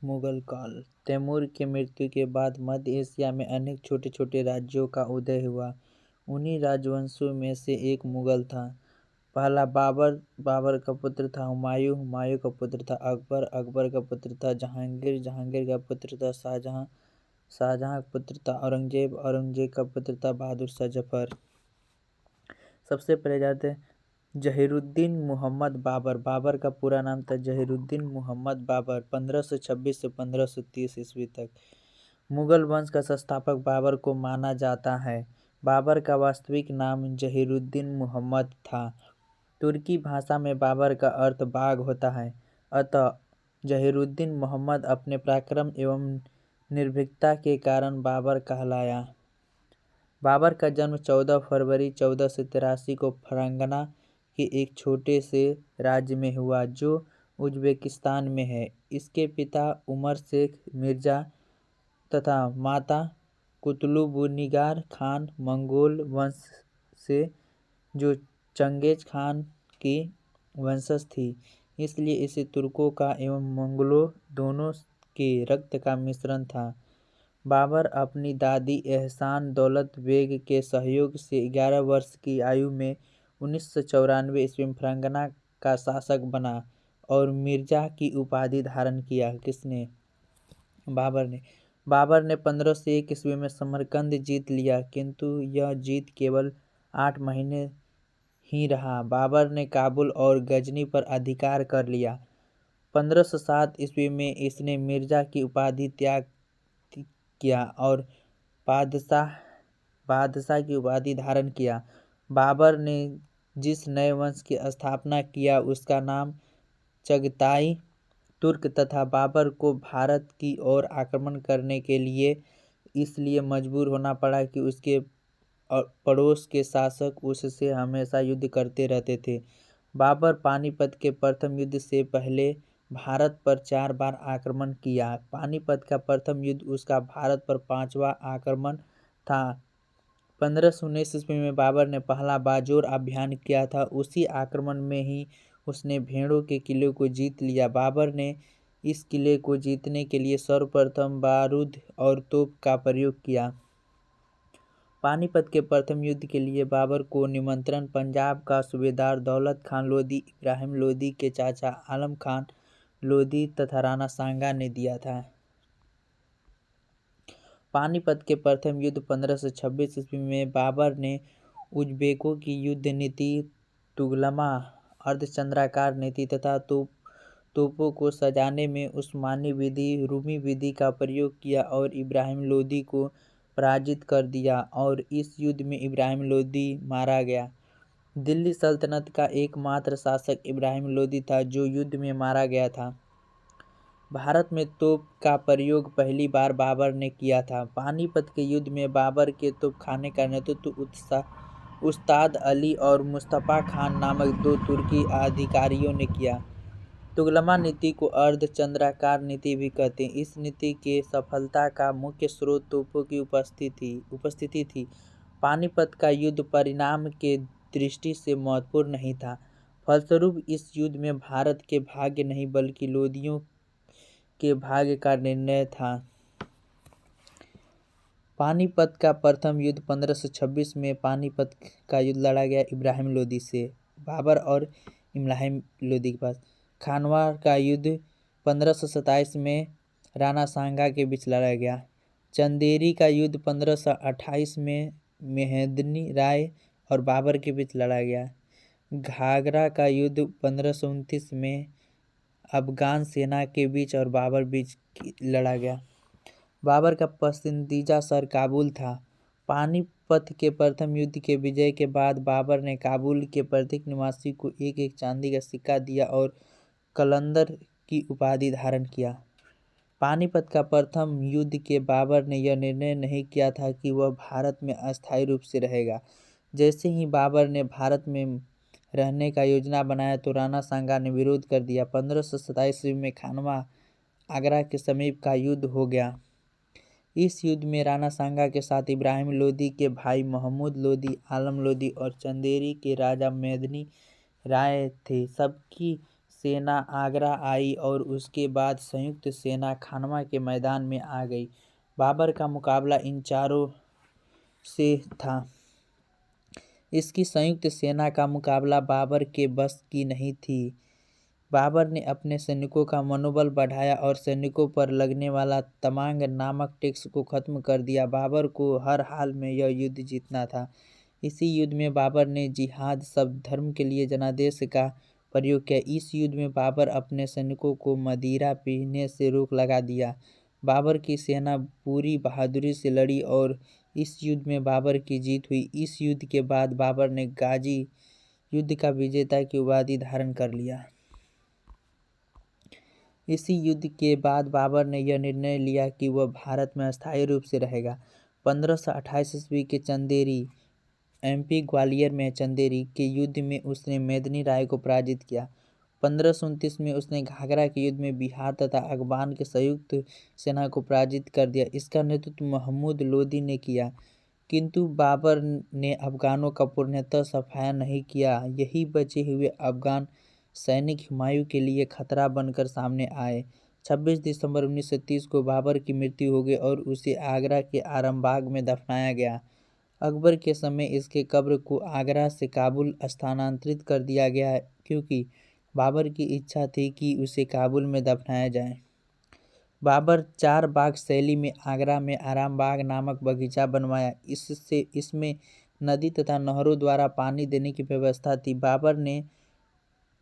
मुगल काल। तैमूर की मृत्यु के बाद मध्य एशिया में अनेक छोटे छोटे राज्यों का उदय हुआ। उन्हीं राजवंशों में से एक मुगल था। पहला बाबर, बाबर का पुत्र था हुमायूं, हुमायूं का पुत्र था अकबर, अकबर का पुत्र था जहांगीर, जहांगीर का पुत्र था शाहजहां, शाहजहां का पुत्र था औरंगजेब, औरंगजेब का पुत्र था बहादुर शाह जफर। सबसे पहले जाते हैं जहीरुद्दीन मुहम्मद बाबर। बाबर का पूरा नाम था जहीरुद्दीन मुहम्मद बाबर। 1526 से 1530 ईस्वी तक मुगल वंश का संस्थापक बाबर को माना जाता है। बाबर का वास्तविक नाम जहीरुद्दीन मुहम्मद था। तुर्की भाषा में बाबर का अर्थ बाघ होता है। अतः जहीरुद्दीन मुहम्मद अपने पराक्रम एवं निर्भीकता के कारण बाबर कहलाया। बाबर का जन्म 14 फरवरी 1483 को फरंगना के एक छोटे से राज्य में हुआ जो उज्बेकिस्तान में है। इसके पिता उमर शेख मिर्जा तथा माता कुतुबुनिगार खान मंगोल वंश से जो चंगेज खान की वंशज थी, इसलिए इसे तुर्कों का एवं मंगलों दोनों के रक्त का मिश्रण था। बाबर अपनी दादी एहसान दौलत बेग के सहयोग से 11 वर्ष की आयु में 1994 ईस्वी में फरंगना का शासक बना और मिर्जा की उपाधि धारण किया। किसने? बाबर ने 1501 ईस्वी में समरकंद जीत लिया, किंतु यह जीत केवल 8 महीने ही रहा। बाबर ने काबुल और गजनी पर अधिकार कर लिया। 1507 ईस्वी में इसने मिर्जा की उपाधि त्याग किया और बादशाह की उपाधि धारण किया। बाबर ने जिस नए वंश की स्थापना किया उसका नाम चगताई तुर्क तथा बाबर को भारत की ओर आक्रमण करने के लिए इसलिए मजबूर होना पड़ा कि उसके पड़ोस के शासक उससे हमेशा युद्ध करते रहते थे। बाबर पानीपत के प्रथम युद्ध से पहले भारत पर 4 बार आक्रमण किया। पानीपत का प्रथम युद्ध उसका भारत पर 5वां आक्रमण था। 1519 ईस्वी में बाबर ने पहला बाजोर अभियान किया था। उसी आक्रमण में ही उसने भेड़ों के किले को जीत लिया। बाबर ने इस किले को जीतने के लिए सर्वप्रथम बारूद और तोप का प्रयोग किया। पानीपत के प्रथम युद्ध के लिए बाबर को निमंत्रण पंजाब का सूबेदार दौलत खान लोधी, इब्राहिम लोधी के चाचा आलम खान लोधी तथा राणा सांगा ने दिया था। पानीपत के प्रथम युद्ध 1526 ईस्वी में बाबर ने उज्बेकों की युद्ध नीति, तुगलमा अर्धचंद्राकार नीति तथा तोपों को सजाने में उस्मानी विधि, रूमी विधि का प्रयोग किया और इब्राहिम लोधी को पराजित कर दिया और इस युद्ध में इब्राहिम लोधी मारा गया। दिल्ली सल्तनत का एकमात्र शासक इब्राहिम लोधी था जो युद्ध में मारा गया था। भारत में तोप का प्रयोग पहली बार बाबर ने किया था। पानीपत के युद्ध में बाबर के तोपखाने का नेतृत्व उस्ताद अली और मुस्तफा खान नामक 2 तुर्की अधिकारियों ने किया। तुगलमा नीति को अर्धचंद्राकार नीति भी कहते हैं। इस नीति के सफलता का मुख्य स्रोत तोपों की उपस्थिति थी। पानीपत का युद्ध परिणाम के दृष्टि से महत्वपूर्ण नहीं था। फलस्वरूप इस युद्ध में भारत के भाग्य नहीं बल्कि लोधियों के भाग्य का निर्णय था। पानीपत का प्रथम युद्ध 1526 में पानीपत का युद्ध लड़ा गया इब्राहिम लोधी से, बाबर और इब्राहिम लोधी के पास। खानवा का युद्ध 1527 में राणा सांगा के बीच लड़ा गया। चंदेरी का युद्ध 1528 में मेहंदनी राय और बाबर के बीच लड़ा गया। घाघरा का युद्ध 1529 में अफगान सेना के बीच और बाबर बीच लड़ा गया। बाबर का पसंदीदा शहर काबुल था। पानीपत के प्रथम युद्ध के विजय के बाद बाबर ने काबुल के प्रत्येक निवासी को एक एक चांदी का सिक्का दिया और कलंदर की उपाधि धारण किया। पानीपत का प्रथम युद्ध के बाबर ने यह निर्णय नहीं किया था कि वह भारत में अस्थायी रूप से रहेगा। जैसे ही बाबर ने भारत में रहने का योजना बनाया तो राणा सांगा ने विरोध कर दिया। 1527 ईस्वी में खानवा आगरा के समीप का युद्ध हो गया। इस युद्ध में राणा सांगा के साथ इब्राहिम लोधी के भाई महमूद लोधी, आलम लोधी और चंदेरी के राजा मेहंदनी राय थे। सबकी सेना आगरा आई और उसके बाद संयुक्त सेना खानवा के मैदान में आ गई। बाबर का मुकाबला इन चारों से था। इसकी संयुक्त सेना का मुकाबला बाबर के बस की नहीं थी। बाबर ने अपने सैनिकों का मनोबल बढ़ाया और सैनिकों पर लगने वाला तमांग नामक टैक्स को खत्म कर दिया। बाबर को हर हाल में यह युद्ध जीतना था। इसी युद्ध में बाबर ने जिहाद शब्द धर्म के लिए जनादेश का प्रयोग किया। इस युद्ध में बाबर अपने सैनिकों को मदिरा पीने से रोक लगा दिया। बाबर की सेना पूरी बहादुरी से लड़ी और इस युद्ध में बाबर की जीत हुई। इस युद्ध के बाद बाबर ने गाजी युद्ध का विजेता की उपाधि धारण कर लिया। इसी युद्ध के बाद बाबर ने यह निर्णय लिया कि वह भारत में अस्थायी रूप से रहेगा। 1528 ईस्वी के चंदेरी एमपी ग्वालियर में चंदेरी के युद्ध में उसने मेदिनी राय को पराजित किया। 1529 में उसने घाघरा के युद्ध में बिहार तथा अगबान के संयुक्त सेना को पराजित कर दिया। इसका नेतृत्व महमूद लोदी ने किया, किंतु बाबर ने अफगानों का पूर्णतः सफाया नहीं किया। यही बचे हुए अफगान सैनिक हुमायूं के लिए खतरा बनकर सामने आए। 26 दिसंबर 1930 को बाबर की मृत्यु हो गई और उसे आगरा के आरामबाग में दफनाया गया। अकबर के समय इसके कब्र को आगरा से काबुल स्थानांतरित कर दिया गया क्योंकि बाबर की इच्छा थी कि उसे काबुल में दफनाया जाए। बाबर चार बाग शैली में आगरा में आरामबाग नामक बगीचा बनवाया। इसमें नदी तथा नहरों द्वारा पानी देने की व्यवस्था थी। बाबर ने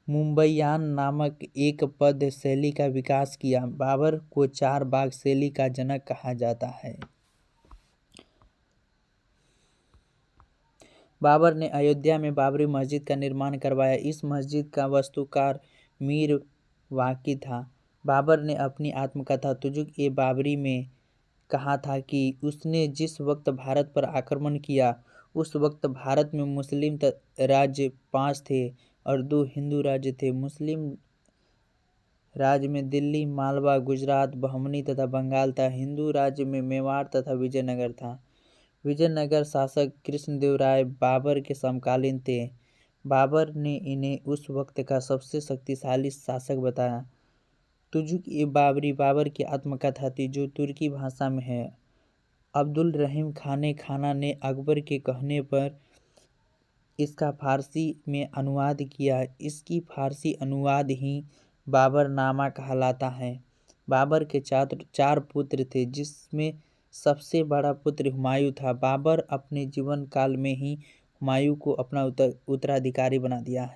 मुंबईयान नामक एक पद शैली का विकास किया। बाबर को चार बाग शैली का जनक कहा जाता है। बाबर ने अयोध्या में बाबरी मस्जिद का निर्माण करवाया। इस मस्जिद का वास्तुकार मीर वाकी था। बाबर ने अपनी आत्मकथा तुजुक-ए-बाबरी में कहा था कि उसने जिस वक्त भारत पर आक्रमण किया उस वक्त भारत में मुस्लिम राज्य 5 थे और 2 हिंदू राज्य थे। मुस्लिम राज्य में दिल्ली, मालवा, गुजरात, बहमनी तथा बंगाल था। हिंदू राज्य में मेवाड़ तथा विजयनगर था। विजयनगर शासक कृष्णदेव राय बाबर के समकालीन थे। बाबर ने इन्हें उस वक्त का सबसे शक्तिशाली शासक बताया। तुजुक-ए-बाबरी बाबर की आत्मकथा थी जो तुर्की भाषा में है। अब्दुल रहीम खाने खाना ने अकबर के कहने पर इसका फारसी में अनुवाद किया। इसकी फारसी अनुवाद ही बाबरनामा कहलाता है। बाबर के 4 पुत्र थे जिसमें सबसे बड़ा पुत्र हुमायूं था। बाबर अपने जीवन काल में ही हुमायूं को अपना उत्तराधिकारी बना दिया।